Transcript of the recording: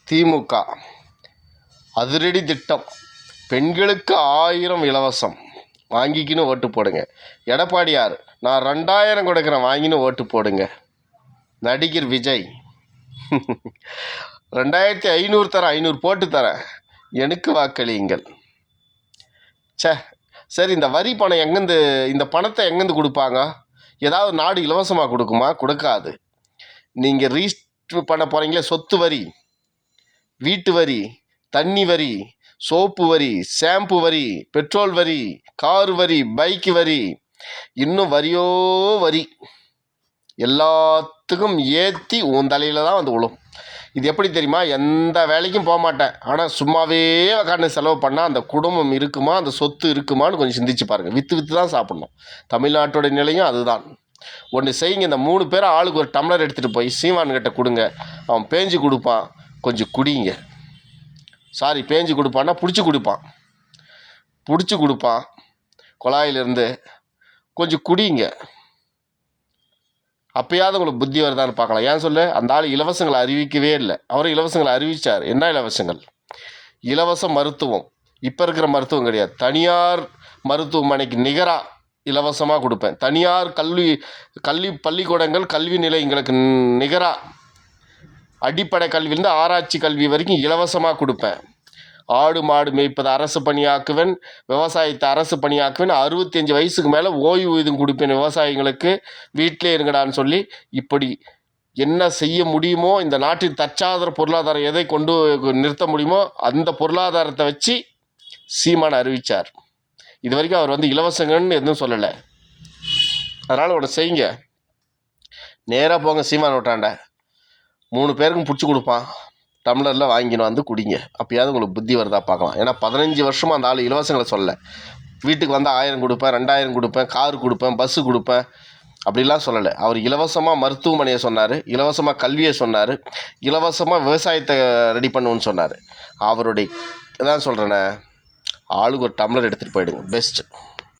திமுக அதிரடி திட்டம், பெண்களுக்கு 1000 இலவசம், வாங்கிக்கின்னு ஓட்டு போடுங்க. எடப்பாடியார், நான் 2000 கொடுக்குறேன், வாங்கின்னு ஓட்டு போடுங்க. நடிகர் விஜய், 2500 தரேன், 500 போட்டு தரேன், எனக்கு வாக்களியுங்கள். சரி, இந்த வரி பணம் எங்கேருந்து, இந்த பணத்தை எங்கேருந்து கொடுப்பாங்க? ஏதாவது நாடு இலவசமாக கொடுக்குமா? கொடுக்காது. நீங்கள் ரீஸ்ட் பண்ண போகிறீங்களே, சொத்து வரி, வீட்டு வரி, தண்ணி வரி, சோப்பு வரி, ஷாம்பு வரி, பெட்ரோல் வரி, கார் வரி, பைக்கு வரி, இன்னும் வரியோ வரி, எல்லாத்துக்கும் ஏற்றி உன் தலையில் தான் வந்து விழும். இது எப்படி தெரியுமா? எந்த வேலைக்கும் போக மாட்டேன், ஆனால் சும்மாவே உட்காந்து செலவு பண்ணால் அந்த குடும்பம் இருக்குமா, அந்த சொத்து இருக்குமான்னு கொஞ்சம் சிந்திச்சு பாருங்கள். விற்று தான் சாப்பிட்ணும். தமிழ்நாட்டோட நிலையும் அதுதான். ஒன்று செய்யுங்க, இந்த 3 பேரை ஆளுக்கு ஒரு டம்ளர் எடுத்துகிட்டு போய் சீமான்கிட்ட கொடுங்க. அவன் பேஞ்சு கொடுப்பான், கொஞ்சம் குடிங்க. சாரி, பேஞ்சு கொடுப்பான்னா பிடிச்சி கொடுப்பான் குழாயிலிருந்து, கொஞ்சம் குடிங்க. அப்போயாவது உங்களுக்கு புத்தி வருதான்னு பார்க்கலாம். ஏன் சொல்ல, அந்த ஆள் இலவசங்களை அறிவிக்கவே இல்லை. அவரும் இலவசங்களை அறிவித்தார். என்ன இலவசங்கள்? இலவச மருத்துவம். இப்போ இருக்கிற மருத்துவம் கிடையாது. தனியார் மருத்துவமனைக்கு நிகராக இலவசமாக கொடுப்பேன். தனியார் பள்ளிக்கூடங்கள், கல்வி நிலையங்களுக்கு நிகராக அடிப்படை கல்வியிலேருந்து ஆராய்ச்சி கல்வி வரைக்கும் இலவசமாக கொடுப்பேன். ஆடு மாடு மேய்ப்பதை அரசு பணியாக்குவேன், விவசாயத்தை அரசு பணியாக்குவேன். 65 வயசுக்கு மேலே ஓய்வூதியம் கொடுப்பேன் விவசாயிகளுக்கு. வீட்டிலே இருங்கடான்னு சொல்லி, இப்படி என்ன செய்ய முடியுமோ, இந்த நாட்டின் தற்சாதார பொருளாதாரம் எதை கொண்டு நிறுத்த முடியுமோ அந்த பொருளாதாரத்தை வச்சு சீமான் அறிவித்தார். இது வரைக்கும் அவர் வந்து இலவசங்கன்னு எதுவும் சொல்லலை. அதனால் ஒன்று செய்யுங்க, நேராக போங்க சீமான் விட்டாண்ட, 3 பேருக்கும் பிடிச்சி கொடுப்பான், டம்ளரில் வாங்கின்னு வந்து குடிங்க. அப்போயாவது உங்களுக்கு புத்தி வருதா பார்க்கலாம். ஏன்னா 15 வருஷமாக அந்த ஆள் இலவசங்களை சொல்ல. வீட்டுக்கு வந்தால் 1000 கொடுப்பேன், 2000 கொடுப்பேன், கார் கொடுப்பேன், பஸ்ஸு கொடுப்பேன், அப்படிலாம் சொல்லலை. அவர் இலவசமாக மருத்துவமனையை சொன்னார், இலவசமாக கல்வியை சொன்னார், இலவசமாக விவசாயத்தை ரெடி பண்ணுவோன்னு சொன்னார். அவருடைய இதான் சொல்கிறேனே, ஆளுக்கு ஒரு டம்ளர் எடுத்துகிட்டு போயிடுங்க, பெஸ்ட்டு.